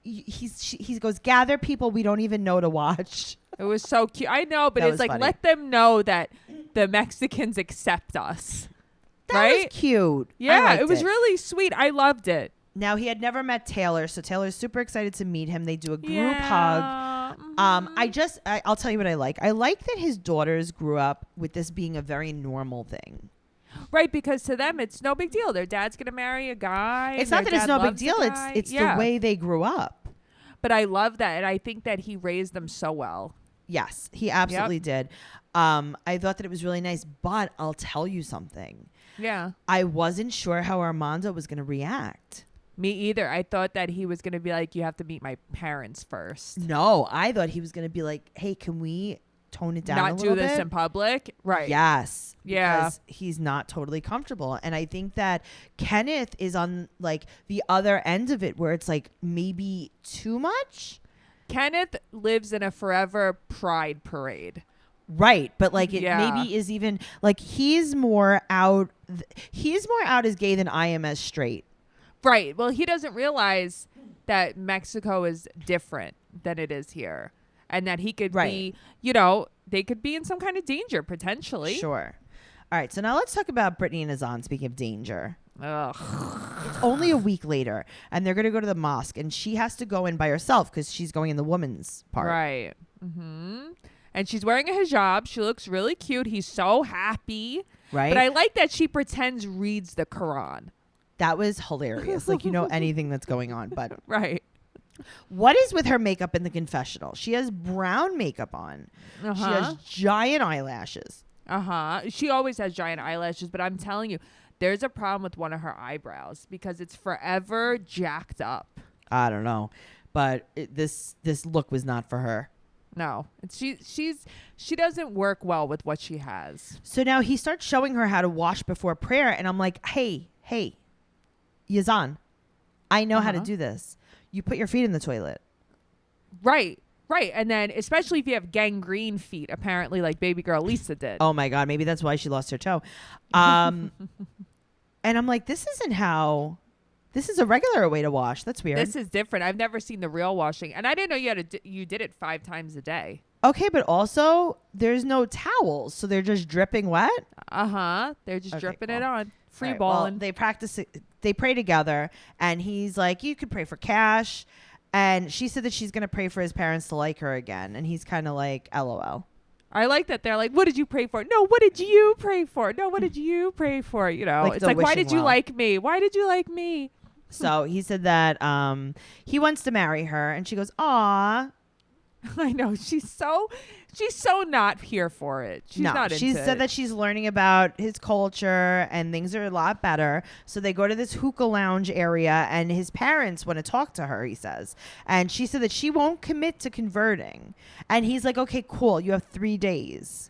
he goes, gather people we don't even know to watch. It was so cute. I know, but That it's was like, funny. let them know that the Mexicans accept us. That right? was cute. Yeah, it was really sweet. I loved it. Now, he had never met Taylor, so Taylor's super excited to meet him. They do a group hug. I'll tell you what I like. I like that his daughters grew up with this being a very normal thing. Right, because to them, it's no big deal. Their dad's going to marry a guy. It's not that it's no big deal. It's the way they grew up. But I love that, and I think that he raised them so well. Yes, he absolutely did. I thought that it was really nice, but I'll tell you something. Yeah. I wasn't sure how Armando was going to react. Me either. I thought that he was going to be like, you have to meet my parents first. No, I thought he was going to be like, hey, can we tone it down a little bit? Not do this in public? Right. Yes. Yeah. Because he's not totally comfortable. And I think that Kenneth is on like the other end of it where it's like maybe too much. Kenneth lives in a forever pride parade. Right. But like it maybe is even like he's more out as gay than I am as straight. Right. Well, he doesn't realize that Mexico is different than it is here. And that he could be, they could be in some kind of danger potentially. Sure. All right. So now let's talk about Brittany and Azan. Speaking of danger. Ugh. It's only a week later and they're going to go to the mosque and she has to go in by herself because she's going in the woman's part. Right. Mm-hmm. And she's wearing a hijab. She looks really cute. He's so happy. Right. But I like that she pretends reads the Quran. That was hilarious. Like, anything that's going on. But right. What is with her makeup in the confessional? She has brown makeup on. Uh-huh. She has giant eyelashes. Uh-huh. She always has giant eyelashes, but I'm telling you, there's a problem with one of her eyebrows because it's forever jacked up. I don't know. But this look was not for her. No. She doesn't work well with what she has. So now he starts showing her how to wash before prayer. And I'm like, hey, Yazan, I know how to do this. You put your feet in the toilet. Right. And then especially if you have gangrene feet, apparently like baby girl Lisa did. Oh, my God. Maybe that's why she lost her toe. And I'm like, this is a regular way to wash. That's weird. This is different. I've never seen the real washing. And I didn't know you did it 5 times a day. Okay, but also there's no towels. So they're just dripping wet? Uh-huh. They're just dripping it on. Free right, balling. Well, they practice it. They pray together. And he's like, you could pray for cash. And she said that she's going to pray for his parents to like her again. And he's kind of like, LOL. I like that. They're like, what did you pray for? No, what did you pray for? No, what did you pray for? It's like, why did you like me? Why did you like me? So he said that he wants to marry her. And she goes, aw. I know. She's so not here for it. She's not into she said that she's learning about his culture and things are a lot better. So they go to this hookah lounge area and his parents want to talk to her, he says. And she said that she won't commit to converting. And he's like, okay, cool. You have 3 days.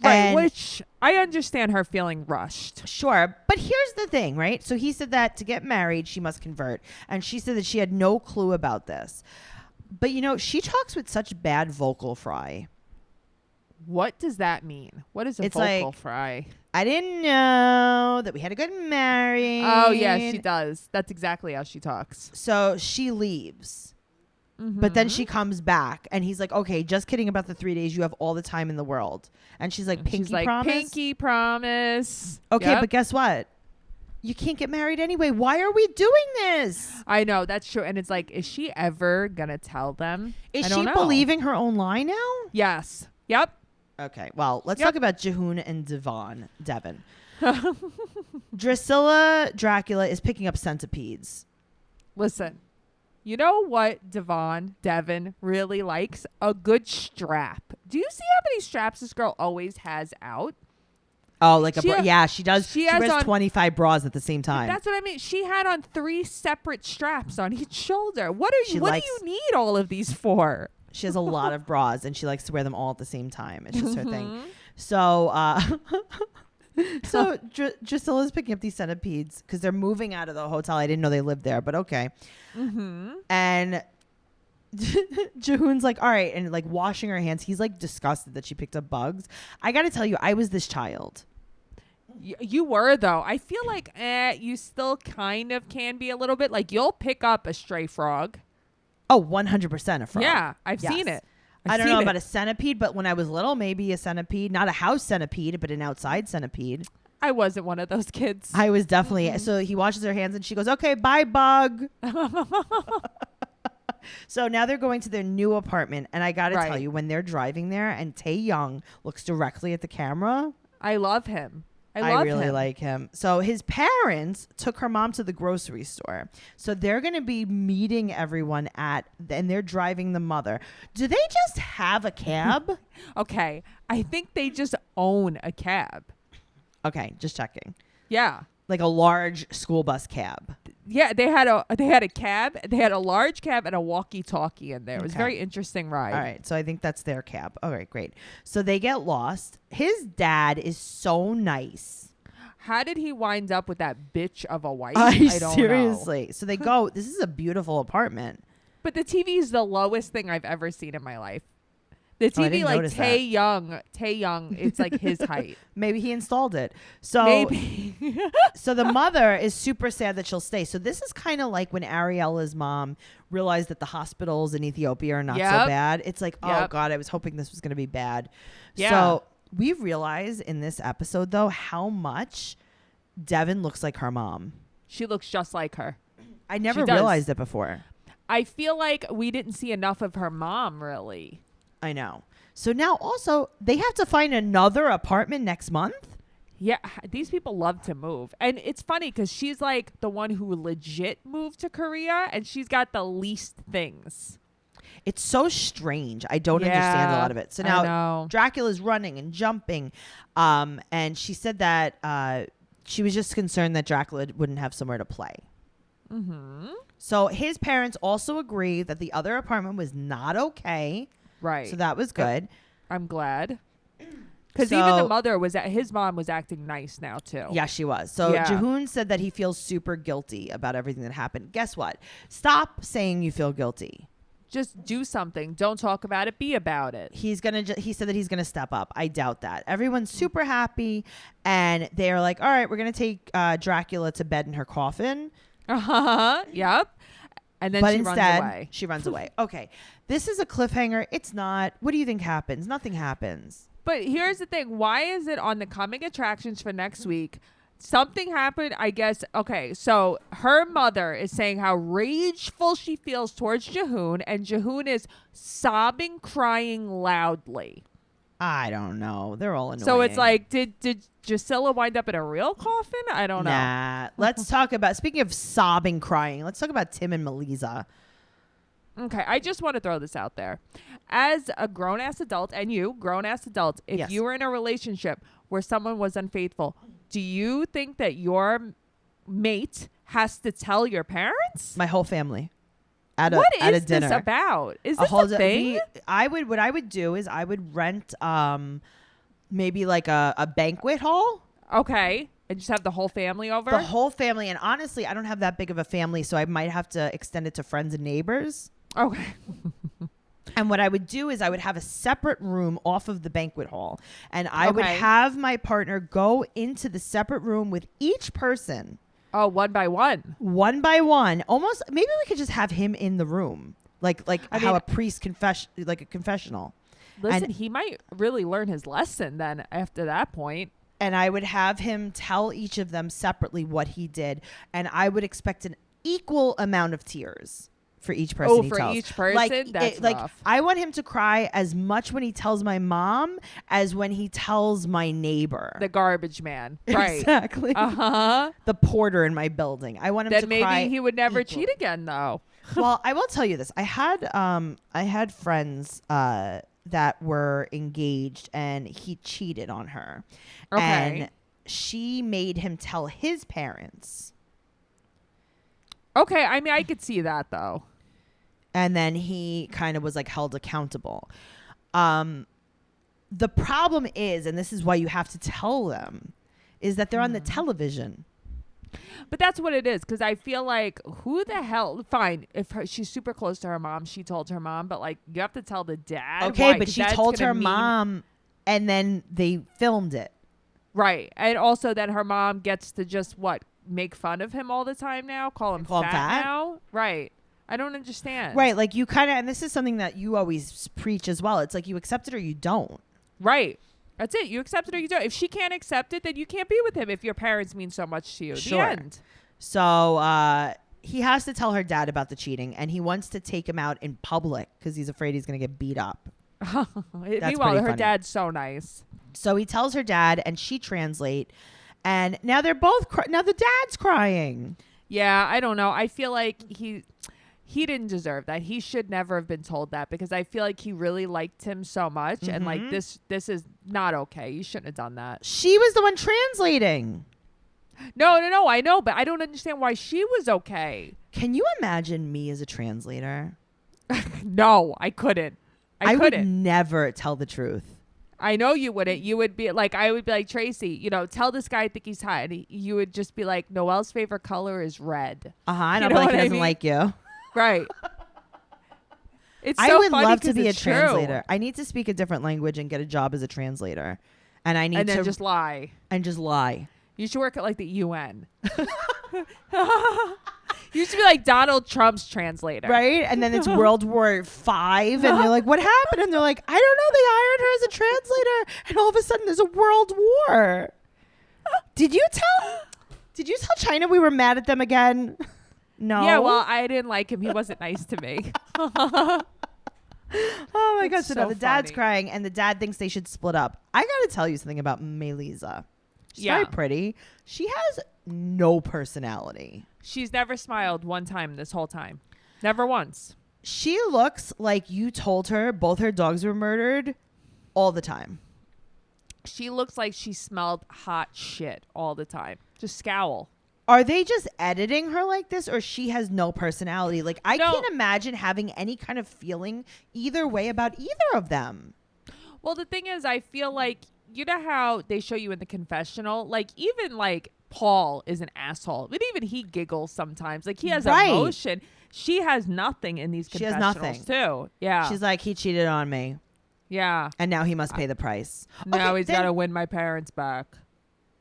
Right, which I understand her feeling rushed. Sure. But here's the thing, right? So he said that to get married, she must convert. And she said that she had no clue about this. But, she talks with such bad vocal fry. What does that mean? What is a vocal fry? I didn't know that we had to get married. Oh, yeah, she does. That's exactly how she talks. So she leaves. Mm-hmm. But then she comes back. And he's like, okay, just kidding about the 3 days. You have all the time in the world. And she's like, pinky promise? Pinky promise. Okay, but guess what? You can't get married anyway. Why are we doing this? I know, that's true. And it's like, is she ever going to tell them? Is she believing her own lie now? Yes. Yep. Okay, well, let's talk about Jehoon and Devin. Dracula is picking up centipedes. Listen, you know what Devin really likes? A good strap. Do you see how many straps this girl always has out? Oh, like yeah, she does. She wears on 25 bras at the same time. That's what I mean. She had on 3 separate straps on each shoulder. What do you need all of these for? She has a lot of bras, and she likes to wear them all at the same time. It's just her thing. So, Drusilla's picking up these centipedes because they're moving out of the hotel. I didn't know they lived there, but okay. Mm-hmm. And Jehoon's like, all right, and like washing her hands. He's like disgusted that she picked up bugs. I got to tell you, I was this child. You were, though. I feel like you still kind of can be a little bit. Like, you'll pick up a stray frog. Oh, 100% a frog. Yeah, I've seen it. I don't know about a centipede, but when I was little, maybe a centipede. Not a house centipede, but an outside centipede. I wasn't one of those kids. I was definitely. So he washes her hands and she goes, okay, bye, bug. So now they're going to their new apartment. And I got to tell you, when they're driving there and Tae Young looks directly at the camera. I love him. I really like him. So his parents took her mom to the grocery store. So they're going to be meeting everyone and they're driving the mother. Do they just have a cab? Okay. I think they just own a cab. Okay. Just checking. Yeah. Like a large school bus cab. Yeah. They had a cab. They had a large cab and a walkie-talkie in there. It was a very interesting ride. All right. So I think that's their cab. All right. Great. So they get lost. His dad is so nice. How did he wind up with that bitch of a wife? I don't seriously know. So they go, – this is a beautiful apartment. But the TV is the lowest thing I've ever seen in my life. The TV, like Tae Young, it's like his height. Maybe he installed it. So maybe. So the mother is super sad that she'll stay. So this is kind of like when Ariella's mom realized that the hospitals in Ethiopia are not so bad. It's like, oh God, I was hoping this was going to be bad. Yeah. So we realize in this episode, though, how much Devin looks like her mom. She looks just like her. I never realized it before. I feel like we didn't see enough of her mom, really. I know. So now also they have to find another apartment next month. Yeah, these people love to move. And it's funny because she's like the one who legit moved to Korea and she's got the least things. It's so strange. I don't understand a lot of it. So now Dracula's running and jumping. And she said that she was just concerned that Dracula wouldn't have somewhere to play. Mm-hmm. So his parents also agree that the other apartment was not okay. Right. So that was good. I'm glad. Because even the mother his mom was acting nice now too. Yeah, she was. So Jehoon said that he feels super guilty about everything that happened. Guess what? Stop saying you feel guilty. Just do something. Don't talk about it. Be about it. He said that he's gonna step up. I doubt that. Everyone's super happy, and they're like, "All right, we're gonna take Dracula to bed in her coffin." Yep. And then she runs away. Okay. This is a cliffhanger. It's not. What do you think happens? Nothing happens. But here's the thing. Why is it on the coming attractions for next week? Something happened, I guess. Okay, so her mother is saying how rageful she feels towards Jehoon, and Jehoon is sobbing, crying loudly. I don't know. They're all annoying. So it's like, did Drascilla wind up in a real coffin? I don't know. Nah. Let's talk about, speaking of sobbing, crying, let's talk about Tim and Melissa. Okay, I just want to throw this out there. As a grown-ass adult, and you, grown-ass adult, if you were in a relationship where someone was unfaithful, do you think that your mate has to tell your parents? My whole family. What is this about? Is this a thing? What I would do is I would rent maybe like a banquet hall. Okay. And just have the whole family over? The whole family. And honestly, I don't have that big of a family, so I might have to extend it to friends and neighbors. Okay. And what I would do is I would have a separate room off of the banquet hall. And I would have my partner go into the separate room with each person. Oh, one by one. One by one. Almost, maybe we could just have him in the room. Like how a priest like a confessional. Listen, he might really learn his lesson then after that point. And I would have him tell each of them separately what he did. And I would expect an equal amount of tears. for each person he for tells. each person? That's rough. I want him to cry as much when he tells my mom as when he tells my neighbor. The garbage man. Right. Exactly. Uh-huh. The porter in my building. I want him to maybe cry. he would never equally. cheat again, though. Well, I will tell you this. I had friends that were engaged and he cheated on her. Okay. And she made him tell his parents. Okay, I mean, I could see that, though. And then he kind of was like held accountable. The problem is, and this is why you have to tell them, is that they're on the television. But that's what it is, because I feel like, who the hell? Fine, if she's super close to her mom, she told her mom, but like you have to tell the dad. Okay, Why? but 'Cause she that's told gonna her mean- mom, and then they filmed it. Right, and also then her mom gets to just make fun of him all the time now, call him fat now. Right, I don't understand. Right, like you kind of, and this is something that you always preach as well. It's like you accept it or you don't. Right. That's it. You accept it or you don't. If she can't accept it, then you can't be with him if your parents mean so much to you. Sure. The end. So he has to tell her dad about the cheating, and he wants to take him out in public because he's afraid he's going to get beat up. Meanwhile, her funny. dad's so nice. So he tells her dad, and she translate, and now they're both now the dad's crying. Yeah, I don't know. I feel like he didn't deserve that. He should never have been told that, because I feel like he really liked him so much, and like this is not okay. You shouldn't have done that. She was the one translating. No, I know, but I don't understand why she was okay. Can you imagine me as a translator? No, I couldn't. I would couldn't. never tell the truth. I know you wouldn't. You would be like, I would be like, Tracey, tell this guy I think he's hot. And you would just be like, Noelle's favorite color is red. And You I'll be know like, what he I doesn't mean? like you. It's I so would funny love to 'cause be a it's true. translator. I need to speak a different language and get a job as a translator. And I need And then to just lie. lie. You should work at like the UN. You should be like Donald Trump's translator. Right? And then it's World War V. And they're like, what happened? And they're like, I don't know. They hired her as a translator. And all of a sudden there's a world war. Did you tell China we were mad at them again? No. Yeah, well, I didn't like him. He wasn't nice to me. Oh my God. It's So now so the dad's funny. crying and the dad thinks they should split up. I got to tell you something about Melisa. She's very pretty. She has no personality. She's never smiled one time this whole time. Never once. She looks like you told her both her dogs were murdered all the time. She looks like she smelled hot shit all the time. Just scowl. Are they just editing her like this, or she has no personality? Like, I No. can't imagine having any kind of feeling either way about either of them. Well, the thing is, I feel like, you know how they show you in the confessional? Like, even like Paul is an asshole. But even he giggles sometimes. Like, he has emotion. She has nothing in these She has confessionals, too. Yeah. She's like, he cheated on me, yeah. and now he must pay the price. Now Okay, he's then got to win my parents back.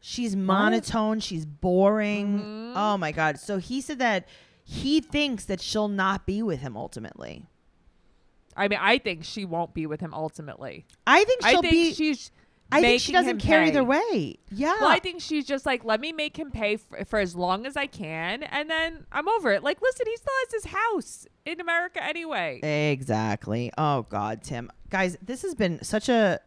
She's monotone. She's boring. Mhm. Oh, my God. So he said that he thinks that she'll not be with him ultimately. I mean, I think she won't be with him ultimately. I think she'll be. she's I think she making doesn't him care pay. either way. Yeah. Well, I think she's just like, let me make him pay for as long as I can, and then I'm over it. Like, listen, he still has his house in America anyway. Exactly. Oh, God, Tim. Guys, this has been such a...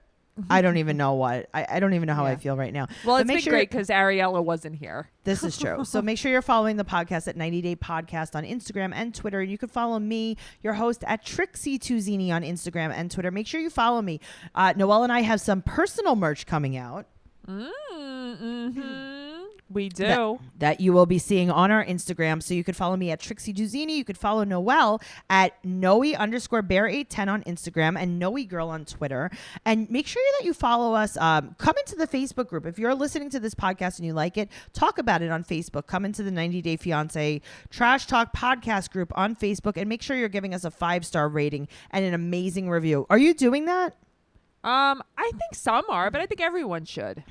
I don't even know what. I don't even know how I Yeah. feel right now. Well, But it's been great because Ariella wasn't here. This is true. So make sure you're following the podcast at 90 Day Podcast on Instagram and Twitter. And you can follow me, your host, at Trixie Tuzini on Instagram and Twitter. Make sure you follow me. Noelle and I have some personal merch coming out. We do. That you will be seeing on our Instagram. So you could follow me at Trixie Duzini. You could follow Noelle at Noe_bear810 on Instagram and Noe Girl on Twitter. And make sure that you follow us. Come into the Facebook group. If you're listening to this podcast and you like it, talk about it on Facebook. Come into the 90 Day Fiancé Trash Talk podcast group on Facebook and make sure you're giving us a 5-star rating and an amazing review. Are you doing that? I think some are, but I think everyone should.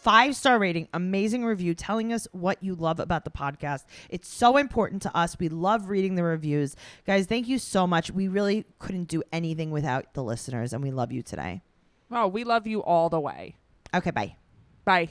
5-star rating, amazing review, telling us what you love about the podcast. It's so important to us. We love reading the reviews. Guys, thank you so much. We really couldn't do anything without the listeners, and we love you today. Oh, we love you all the way. Okay, bye. Bye.